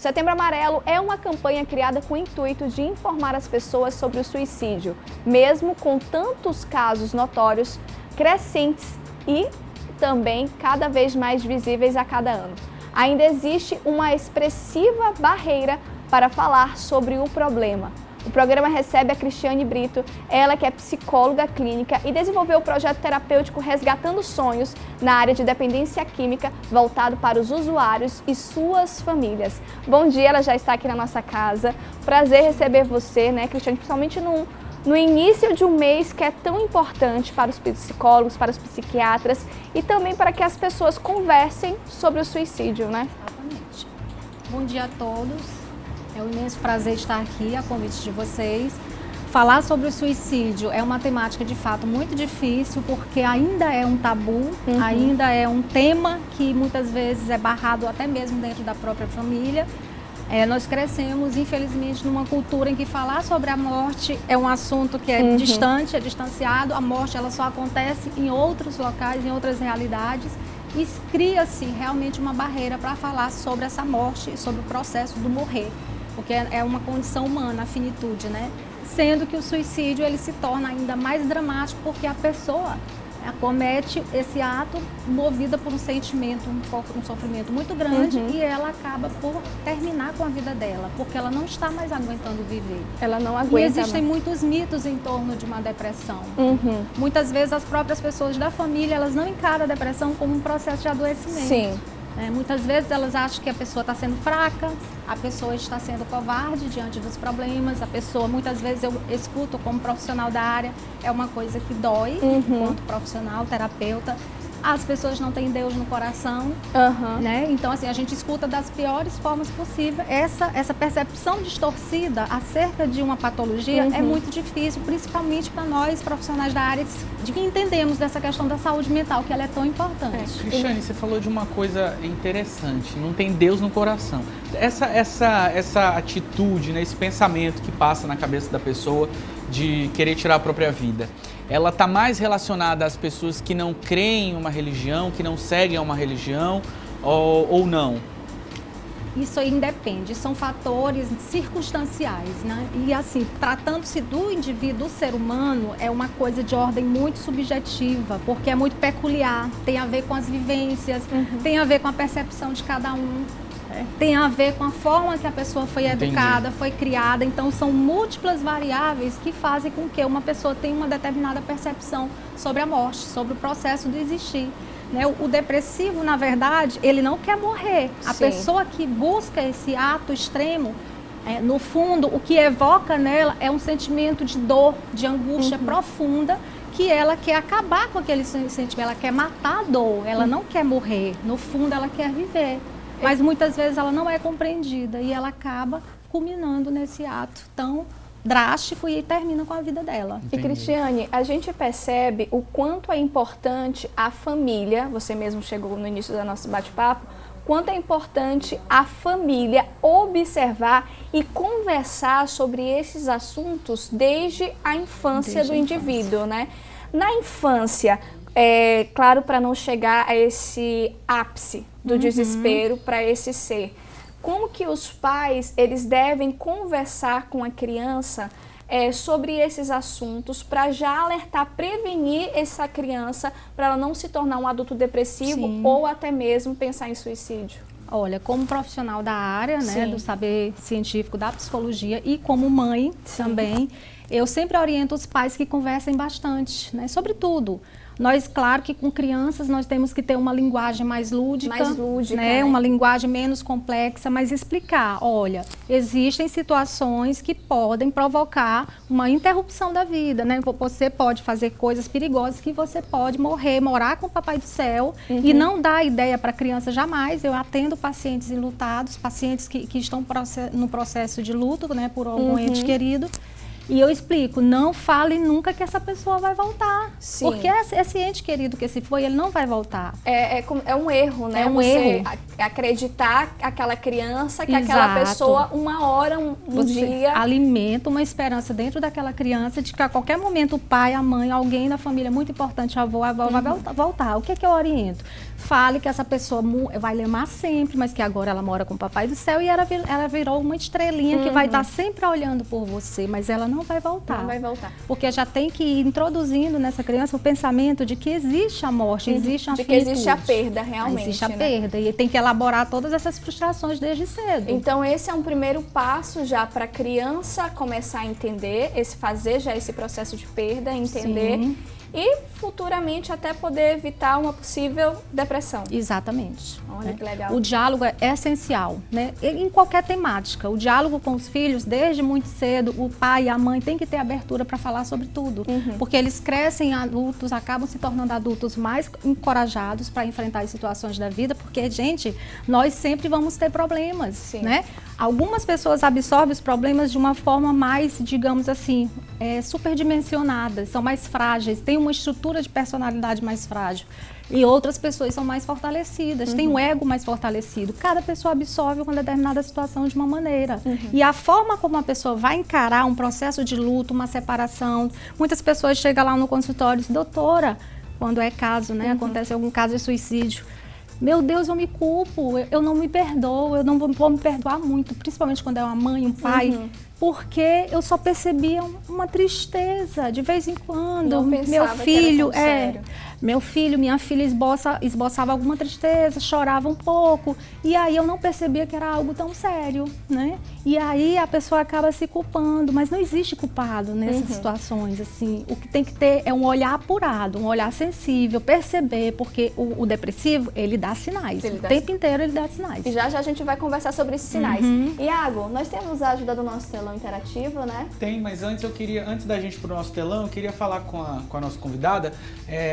Setembro Amarelo é uma campanha criada com o intuito de informar as pessoas sobre o suicídio, mesmo com tantos casos notórios, crescentes e também cada vez mais visíveis a cada ano. Ainda existe uma expressiva barreira para falar sobre o problema. O programa recebe a Cristiane Brito, ela que é psicóloga clínica e desenvolveu o projeto terapêutico Resgatando Sonhos na área de dependência química, voltado para os usuários e suas famílias. Bom dia, ela já está aqui na nossa casa. Prazer receber você, né, Cristiane, principalmente no início de um mês que é tão importante para os psicólogos, para os psiquiatras e também para que as pessoas conversem sobre o suicídio, né? Exatamente. Bom dia a todos. É um imenso prazer estar aqui, a convite de vocês. Falar sobre o suicídio é uma temática de fato muito difícil, porque ainda é um tabu, ainda é um tema que muitas vezes é barrado até mesmo dentro da própria família. Nós crescemos, infelizmente, numa cultura em que falar sobre a morte é um assunto que é distante, é distanciado. A morte ela só acontece em outros locais, em outras realidades. E cria-se realmente uma barreira para falar sobre essa morte e sobre o processo do morrer, porque é uma condição humana, a finitude, né? Sendo que o suicídio ele se torna ainda mais dramático porque a pessoa comete esse ato movida por um sentimento, um sofrimento muito grande e ela acaba por terminar com a vida dela, porque ela não está mais aguentando viver. Ela não aguenta. E existem muitos mitos em torno de uma depressão. Muitas vezes as próprias pessoas da família, elas não encaram a depressão como um processo de adoecimento. Sim. Muitas vezes elas acham que a pessoa está sendo fraca, a pessoa está sendo covarde diante dos problemas, a pessoa, muitas vezes eu escuto como profissional da área, é uma coisa que dói, enquanto profissional, terapeuta. As pessoas não têm Deus no coração, né? Então, assim, a gente escuta das piores formas possíveis. Essa percepção distorcida acerca de uma patologia é muito difícil, principalmente para nós, profissionais da área, de que entendemos dessa questão da saúde mental, que ela é tão importante. Cristiane, você falou de uma coisa interessante, não tem Deus no coração. Essa atitude, né, esse pensamento que passa na cabeça da pessoa de querer tirar a própria vida, ela está mais relacionada às pessoas que não creem em uma religião, que não seguem a uma religião ou não? Isso aí independe, são fatores circunstanciais, né? E assim, tratando-se do indivíduo, do ser humano, é uma coisa de ordem muito subjetiva, porque é muito peculiar, tem a ver com as vivências, tem a ver com a percepção de cada um. Tem a ver com a forma que a pessoa foi educada, foi criada. Então, são múltiplas variáveis que fazem com que uma pessoa tenha uma determinada percepção sobre a morte, sobre o processo do existir. Né? O depressivo, na verdade, ele não quer morrer. A pessoa que busca esse ato extremo, no fundo, o que evoca nela é um sentimento de dor, de angústia profunda, que ela quer acabar com aquele sentimento, ela quer matar a dor, ela não quer morrer. No fundo, ela quer viver. Mas muitas vezes ela não é compreendida e ela acaba culminando nesse ato tão drástico e termina com a vida dela. E Cristiane, a gente percebe o quanto é importante a família, você mesmo chegou no início do nosso bate-papo, quanto é importante a família observar e conversar sobre esses assuntos desde a infância do indivíduo, né? Na infância, claro, para não chegar a esse ápice do desespero para esse ser. Como que os pais, eles devem conversar com a criança sobre esses assuntos para já alertar, prevenir essa criança para ela não se tornar um adulto depressivo ou até mesmo pensar em suicídio? Olha, como profissional da área, né, do saber científico, da psicologia e como mãe também, eu sempre oriento os pais que conversem bastante, né, sobre tudo. Nós, claro que com crianças nós temos que ter uma linguagem mais lúdica, né? Uma linguagem menos complexa, mas explicar, olha, existem situações que podem provocar uma interrupção da vida, né? Você pode fazer coisas perigosas que você pode morrer, morar com o Papai do Céu e não dar ideia para a criança jamais. Eu atendo pacientes enlutados, pacientes que estão no processo de luto, né, por algum ente querido. E eu explico, não fale nunca que essa pessoa vai voltar. Sim. Porque esse ente querido que se foi, ele não vai voltar. É um erro, né? É um Você erro. Acreditar aquela criança, que Exato. aquela pessoa, uma hora, um Você dia... alimenta uma esperança dentro daquela criança de que a qualquer momento o pai, a mãe, alguém da família muito importante, a avó vai voltar. O que é que eu oriento? Fale que essa pessoa vai lhe amar sempre, mas que agora ela mora com o Papai do Céu e ela virou uma estrelinha que vai estar sempre olhando por você, mas ela não vai voltar. Não vai voltar. Porque já tem que ir introduzindo nessa criança o pensamento de que existe a morte, existe a De que existe a perda, realmente. Existe a né? perda e tem que elaborar todas essas frustrações desde cedo. Então esse é um primeiro passo já para a criança começar a entender, fazer já esse processo de perda, entender. Sim. E futuramente até poder evitar uma possível depressão. Exatamente. Olha que legal. O diálogo é essencial, né? Em qualquer temática. O diálogo com os filhos, desde muito cedo, o pai e a mãe têm que ter abertura para falar sobre tudo. Porque eles crescem adultos, acabam se tornando adultos mais encorajados para enfrentar as situações da vida, porque, gente, nós sempre vamos ter problemas, Sim. né? Algumas pessoas absorvem os problemas de uma forma mais, digamos assim, superdimensionada, são mais frágeis, têm uma estrutura de personalidade mais frágil. E outras pessoas são mais fortalecidas, têm o ego mais fortalecido. Cada pessoa absorve uma determinada situação de uma maneira. E a forma como a pessoa vai encarar um processo de luto, uma separação, muitas pessoas chegam lá no consultório e dizem, doutora, quando é caso, né, acontece algum caso de suicídio, meu Deus, eu me culpo, eu não me perdoo, eu não vou me perdoar muito, principalmente quando é uma mãe, um pai, porque eu só percebia uma tristeza de vez em quando. Não meu pensava filho, que era tão sério. Meu filho, minha filha esboçava alguma tristeza, chorava um pouco, e aí eu não percebia que era algo tão sério, né? E aí a pessoa acaba se culpando, mas não existe culpado nessas situações, assim. O que tem que ter é um olhar apurado, um olhar sensível, perceber, porque o depressivo, ele dá sinais. O tempo inteiro ele dá sinais. E já a gente vai conversar sobre esses sinais. Iago, nós temos a ajuda do nosso telão interativo, né? Tem, mas antes da gente ir pro nosso telão, eu queria falar com a nossa convidada,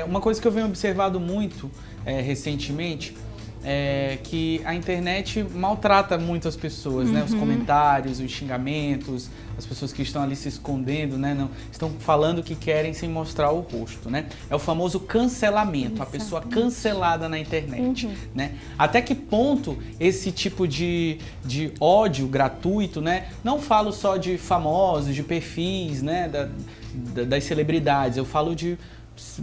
uma coisa que eu venho observado muito recentemente é que a internet maltrata muito as pessoas, né? Os comentários, os xingamentos, as pessoas que estão ali se escondendo, né? Não, estão falando o que querem sem mostrar o rosto, né? É o famoso cancelamento, a pessoa cancelada na internet, né? Até que ponto esse tipo de ódio gratuito, né? Não falo só de famosos, de perfis, né? Das celebridades, eu falo de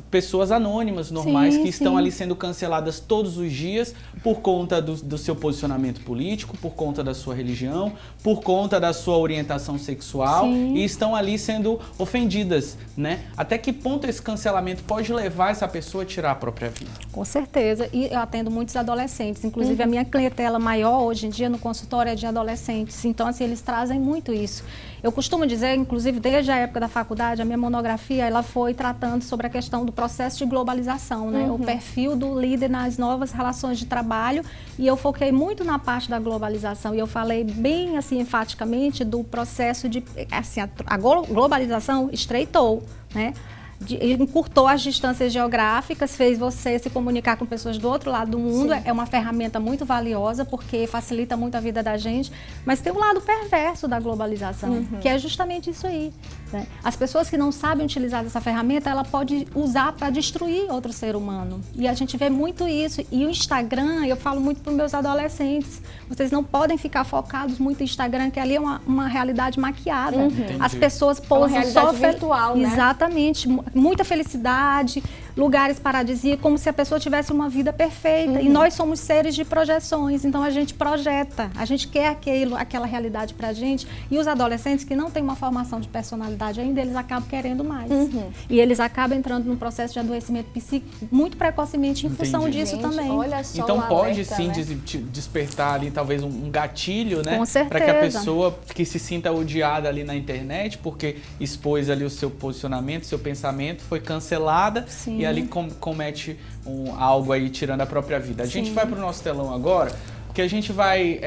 pessoas anônimas, normais, que estão ali sendo canceladas todos os dias por conta do seu posicionamento político, por conta da sua religião, por conta da sua orientação sexual e estão ali sendo ofendidas, né? Até que ponto esse cancelamento pode levar essa pessoa a tirar a própria vida? Com certeza, e eu atendo muitos adolescentes, inclusive a minha clientela maior hoje em dia no consultório é de adolescentes, então assim, eles trazem muito isso. Eu costumo dizer, inclusive desde a época da faculdade, a minha monografia ela foi tratando sobre a questão do processo de globalização, né? O perfil do líder nas novas relações de trabalho, e eu foquei muito na parte da globalização e eu falei bem assim enfaticamente do processo de, assim, a globalização estreitou, né? Encurtou as distâncias geográficas, fez você se comunicar com pessoas do outro lado do mundo. É uma ferramenta muito valiosa porque facilita muito a vida da gente, mas tem um lado perverso da globalização, que é justamente isso aí, né? As pessoas que não sabem utilizar essa ferramenta, ela pode usar para destruir outro ser humano, e a gente vê muito isso. E o Instagram, eu falo muito para os meus adolescentes, vocês não podem ficar focados muito no Instagram, que ali é uma realidade maquiada. As pessoas posam só virtual, né? Exatamente, muita felicidade, lugares paradisíacos, como se a pessoa tivesse uma vida perfeita. E nós somos seres de projeções, então a gente projeta, a gente quer aquela realidade pra gente. E os adolescentes que não têm uma formação de personalidade ainda, eles acabam querendo mais. E eles acabam entrando num processo de adoecimento psíquico muito precocemente em função disso também. Olha só, então pode alerta, sim, né? despertar ali talvez um gatilho, né? Com certeza. Para que a pessoa que se sinta odiada ali na internet, porque expôs ali o seu posicionamento, seu pensamento, foi cancelada e ali comete algo aí tirando a própria vida. A gente vai para o nosso telão agora, porque a gente vai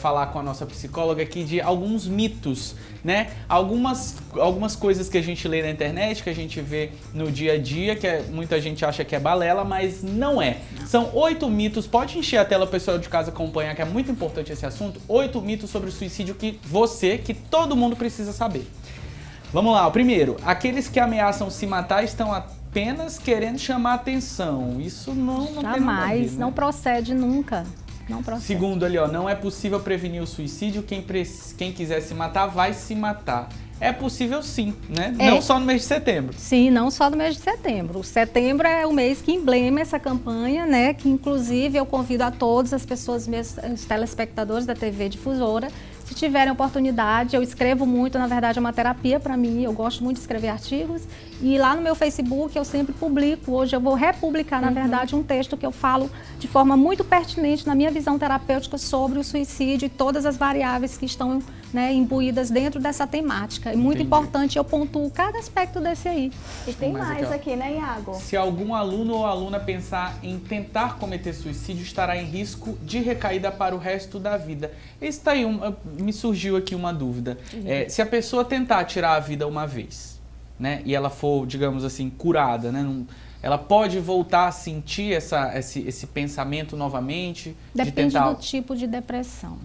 falar com a nossa psicóloga aqui de alguns mitos, né? Algumas coisas que a gente lê na internet, que a gente vê no dia a dia, que muita gente acha que é balela, mas não é. São 8 mitos, pode encher a tela, o pessoal de casa acompanhar, que é muito importante esse assunto. 8 mitos sobre o suicídio que todo mundo precisa saber. Vamos lá, o primeiro. Aqueles que ameaçam se matar estão apenas querendo chamar atenção. Isso não tem nada a ver, Jamais, né? não procede nunca. Não procede. Segundo ali, ó, não é possível prevenir o suicídio. Quem quiser se matar, vai se matar. É possível sim, né? É. Não só no mês de setembro. Sim, não só no mês de setembro. Setembro é o mês que emblema essa campanha, né? Que inclusive eu convido a todas as pessoas, os telespectadores da TV Difusora, se tiverem oportunidade, eu escrevo muito, na verdade é uma terapia para mim, eu gosto muito de escrever artigos. E lá no meu Facebook eu sempre publico, hoje eu vou republicar, na verdade, um texto que eu falo de forma muito pertinente na minha visão terapêutica sobre o suicídio e todas as variáveis que estão, né, imbuídas dentro dessa temática. É muito importante, eu pontuo cada aspecto desse aí. E tem Mas mais aqui, aqui, né, Iago? Se algum aluno ou aluna pensar em tentar cometer suicídio, estará em risco de recaída para o resto da vida. Está aí, me surgiu aqui uma dúvida. Se a pessoa tentar tirar a vida uma vez, né, e ela for, digamos assim, curada, né, ela pode voltar a sentir esse pensamento novamente? Depende de tentar... do tipo de depressão.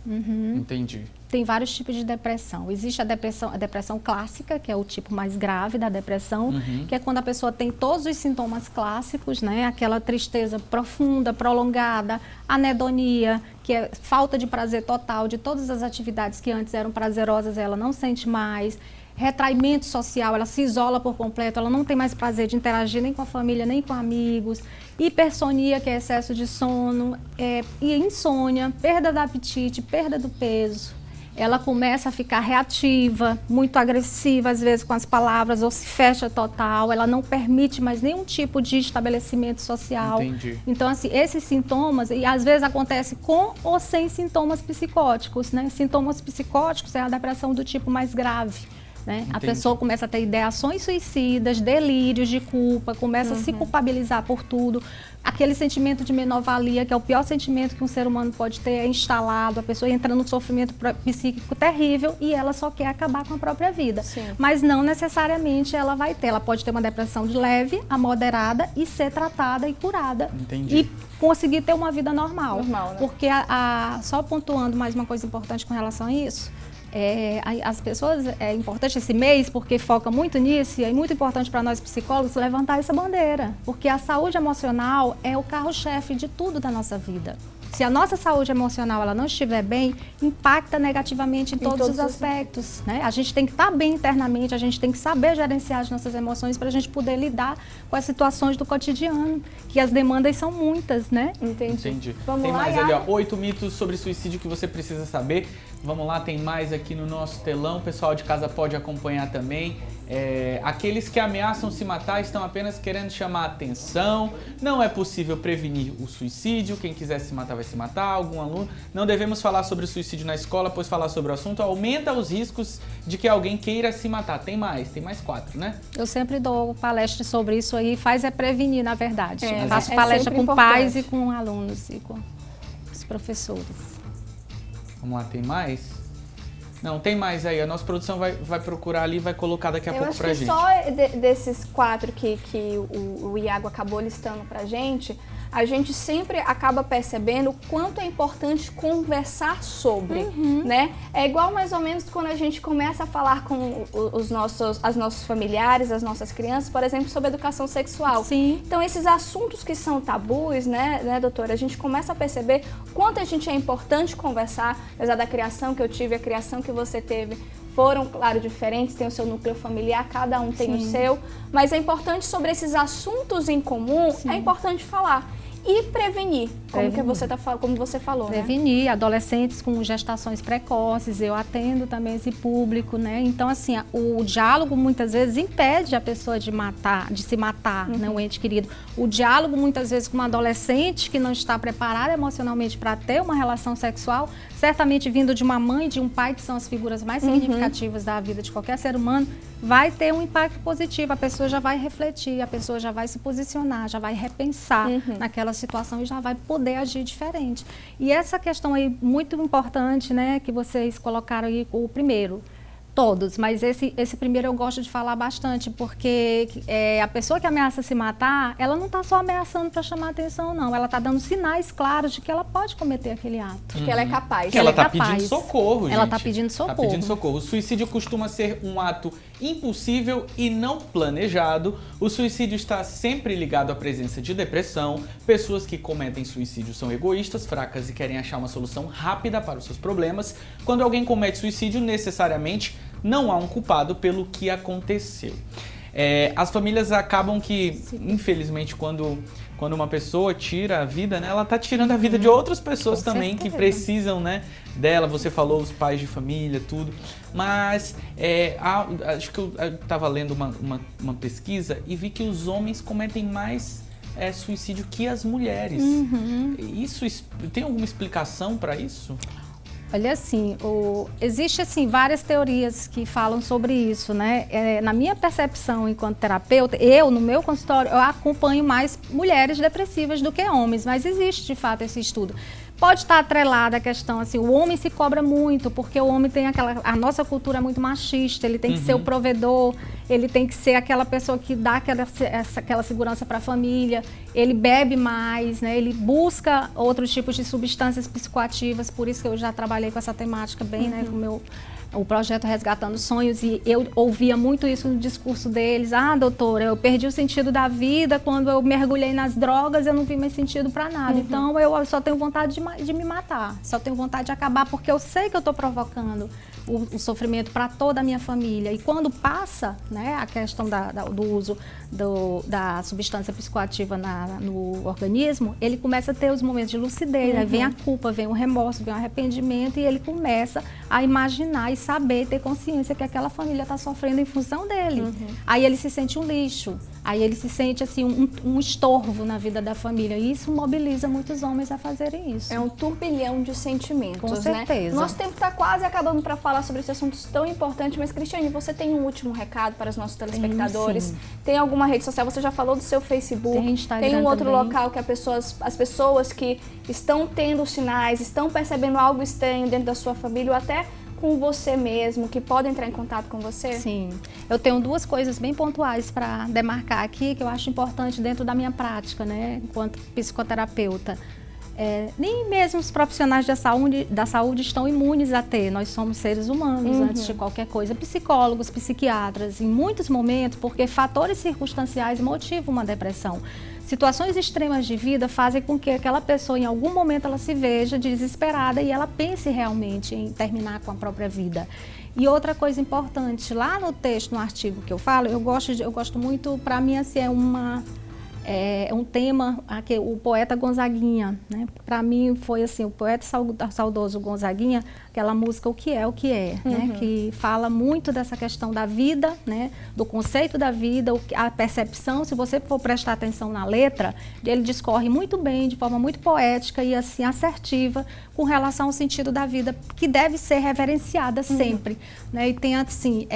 Entendi. Tem vários tipos de depressão. Existe a depressão clássica, que é o tipo mais grave da depressão, que é quando a pessoa tem todos os sintomas clássicos, né? Aquela tristeza profunda, prolongada, anedonia, que é falta de prazer total de todas as atividades que antes eram prazerosas, ela não sente mais. Retraimento social, ela se isola por completo, ela não tem mais prazer de interagir nem com a família, nem com amigos. Hipersonia, que é excesso de sono, e insônia, perda do apetite, perda do peso. Ela começa a ficar reativa, muito agressiva, às vezes com as palavras, ou se fecha total, ela não permite mais nenhum tipo de estabelecimento social. Entendi. Então, assim, esses sintomas, e às vezes acontece com ou sem sintomas psicóticos, né? Sintomas psicóticos é a depressão do tipo mais grave. Né? A pessoa começa a ter ideações suicidas, delírios de culpa, começa a se culpabilizar por tudo. Aquele sentimento de menor-valia, que é o pior sentimento que um ser humano pode ter, é instalado. A pessoa entra num sofrimento psíquico terrível e ela só quer acabar com a própria vida. Sim. Mas não necessariamente ela vai ter. Ela pode ter uma depressão de leve a moderada e ser tratada e curada. Entendi. E conseguir ter uma vida normal. Normal, né? Porque, só pontuando mais uma coisa importante com relação a isso, as pessoas, é importante esse mês porque foca muito nisso e é muito importante para nós psicólogos levantar essa bandeira, porque a saúde emocional é o carro-chefe de tudo da nossa vida. Se a nossa saúde emocional ela não estiver bem, impacta negativamente em todos os aspectos, né? A gente tem que estar bem internamente, a gente tem que saber gerenciar as nossas emoções para a gente poder lidar com as situações do cotidiano, que as demandas são muitas, né? Entendi. Vamos tem lá, mais ali, Iago? ó, 8 mitos sobre suicídio que você precisa saber. Vamos lá, tem mais aqui no nosso telão. O pessoal de casa pode acompanhar também. Aqueles que ameaçam se matar estão apenas querendo chamar a atenção. Não é possível prevenir o suicídio. Quem quiser se matar vai se matar. Algum aluno. Não devemos falar sobre o suicídio na escola, pois falar sobre o assunto aumenta os riscos de que alguém queira se matar. Tem mais 4, né? Eu sempre dou palestra sobre isso aí, prevenir, na verdade. Faço é palestra sempre com pais importante. e com alunos e com os professores. Vamos lá, tem mais? Não, tem mais aí. A nossa produção vai procurar ali e vai colocar daqui a pouco pra gente. Eu acho que só desses 4 que o Iago acabou listando pra gente, a gente sempre acaba percebendo o quanto é importante conversar sobre, né? É igual mais ou menos quando a gente começa a falar com os nossos familiares, as nossas crianças, por exemplo, sobre educação sexual. Sim. Então, esses assuntos que são tabus, né, doutora, a gente começa a perceber quanto a gente é importante conversar, apesar da criação que eu tive, a criação que você teve, foram, claro, diferentes, tem o seu núcleo familiar, cada um tem o seu, mas é importante sobre esses assuntos em comum, é importante falar. E prevenir, como você falou, né? Prevenir, adolescentes com gestações precoces, eu atendo também esse público, né? Então, assim, o diálogo muitas vezes impede a pessoa de se matar, né, o ente querido. O diálogo muitas vezes com uma adolescente que não está preparada emocionalmente para ter uma relação sexual, certamente vindo de uma mãe e de um pai, que são as figuras mais significativas da vida de qualquer ser humano, vai ter um impacto positivo. A pessoa já vai refletir, a pessoa já vai se posicionar, já vai repensar naquela situação e já vai poder agir diferente. E essa questão aí muito importante, né, que vocês colocaram aí, o primeiro, Todos, mas esse primeiro eu gosto de falar bastante, porque a pessoa que ameaça se matar, ela não está só ameaçando para chamar atenção, não. Ela está dando sinais claros de que ela pode cometer aquele ato. Que ela é capaz. Que ela está pedindo socorro, gente. Ela está pedindo socorro. Tá pedindo socorro. O suicídio costuma ser um ato impossível e não planejado. O suicídio está sempre ligado à presença de depressão. Pessoas que cometem suicídio são egoístas, fracas e querem achar uma solução rápida para os seus problemas. Quando alguém comete suicídio, necessariamente não há um culpado pelo que aconteceu. As famílias acabam que, infelizmente, quando uma pessoa tira a vida, né, ela está tirando a vida de outras pessoas também que precisam, né, dela. Você falou os pais de família, tudo. Mas acho que eu estava lendo uma pesquisa e vi que os homens cometem mais suicídio que as mulheres. Isso tem alguma explicação para isso? Olha, assim, existe assim, várias teorias que falam sobre isso, né? Na minha percepção enquanto terapeuta, no meu consultório, eu acompanho mais mulheres depressivas do que homens, mas existe de fato esse estudo. Pode estar atrelada a questão, assim, o homem se cobra muito, porque o homem tem a nossa cultura é muito machista, ele tem que ser o provedor, ele tem que ser aquela pessoa que dá aquela segurança para a família, ele bebe mais, né? Ele busca outros tipos de substâncias psicoativas, por isso que eu já trabalhei com essa temática bem, né, com o projeto Resgatando Sonhos, e eu ouvia muito isso no discurso deles. Ah, doutora, eu perdi o sentido da vida, quando eu mergulhei nas drogas, eu não vi mais sentido para nada. Então, eu só tenho vontade de me matar, só tenho vontade de acabar, porque eu sei que eu estou provocando o sofrimento para toda a minha família. E quando passa, né, a questão do uso da substância psicoativa no organismo, ele começa a ter os momentos de lucidez, aí vem a culpa, vem o remorso, vem o arrependimento, e ele começa a imaginar e saber, ter consciência que aquela família está sofrendo em função dele. Aí ele se sente um lixo, aí ele se sente assim um estorvo na vida da família, e isso mobiliza muitos homens a fazerem isso. É um turbilhão de sentimentos, com certeza. Né? Nosso tempo está quase acabando para falar sobre esse assunto tão importante, mas Cristiane, você tem um último recado para os nossos telespectadores? Tem alguma rede social? Você já falou do seu Facebook, tem um outro local que as pessoas que estão tendo sinais, estão percebendo algo estranho dentro da sua família, ou até com você mesmo, que podem entrar em contato com você? Sim, eu tenho duas coisas bem pontuais para demarcar aqui, que eu acho importante dentro da minha prática, né, enquanto psicoterapeuta. Nem mesmo os profissionais da saúde estão imunes a ter. Nós somos seres humanos antes de qualquer coisa. Psicólogos, psiquiatras, em muitos momentos, porque fatores circunstanciais motivam uma depressão. Situações extremas de vida fazem com que aquela pessoa, em algum momento, ela se veja desesperada e ela pense realmente em terminar com a própria vida. E outra coisa importante, lá no texto, no artigo que eu falo, eu gosto muito, para mim, assim, é um tema, o poeta Gonzaguinha, né? Para mim foi assim, o poeta saudoso Gonzaguinha, aquela música O Que É, né? Que fala muito dessa questão da vida, né? Do conceito da vida, a percepção. Se você for prestar atenção na letra, ele discorre muito bem, de forma muito poética e assim assertiva, com relação ao sentido da vida, que deve ser reverenciada sempre, né? E tem assim,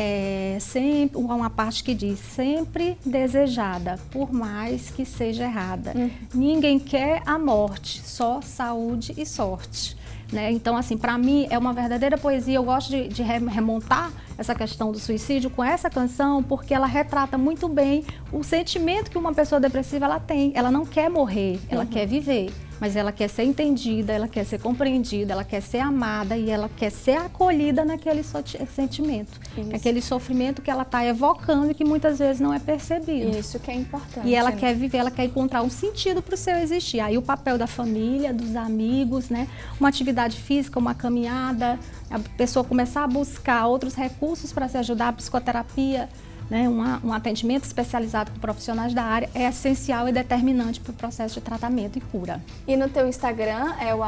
sempre uma parte que diz, sempre desejada, por mais que seja errada. Ninguém quer a morte, só saúde e sorte. Né? Então, assim, para mim é uma verdadeira poesia. Eu gosto de remontar essa questão do suicídio com essa canção, porque ela retrata muito bem o sentimento que uma pessoa depressiva ela tem. Ela não quer morrer, ela quer viver, mas ela quer ser entendida, ela quer ser compreendida, ela quer ser amada e ela quer ser acolhida naquele sentimento, aquele sofrimento que ela está evocando e que muitas vezes não é percebido. Isso que é importante. E ela quer viver, ela quer encontrar um sentido para o seu existir. Aí o papel da família, dos amigos, né? Uma atividade física, uma caminhada, a pessoa começar a buscar outros recursos para se ajudar, a psicoterapia, né? Um atendimento especializado com profissionais da área é essencial e determinante para o processo de tratamento e cura. E no teu Instagram é o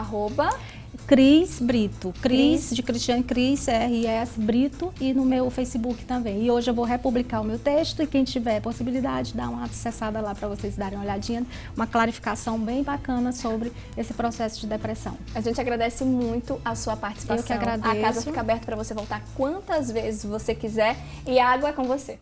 Cris Brito, Cris de Cristiane, Cris, CRS Brito, e no meu Facebook também. E hoje eu vou republicar o meu texto e quem tiver possibilidade, dá uma acessada lá para vocês darem uma olhadinha, uma clarificação bem bacana sobre esse processo de depressão. A gente agradece muito a sua participação. Eu que agradeço. A casa fica aberta para você voltar quantas vezes você quiser e a água é com você.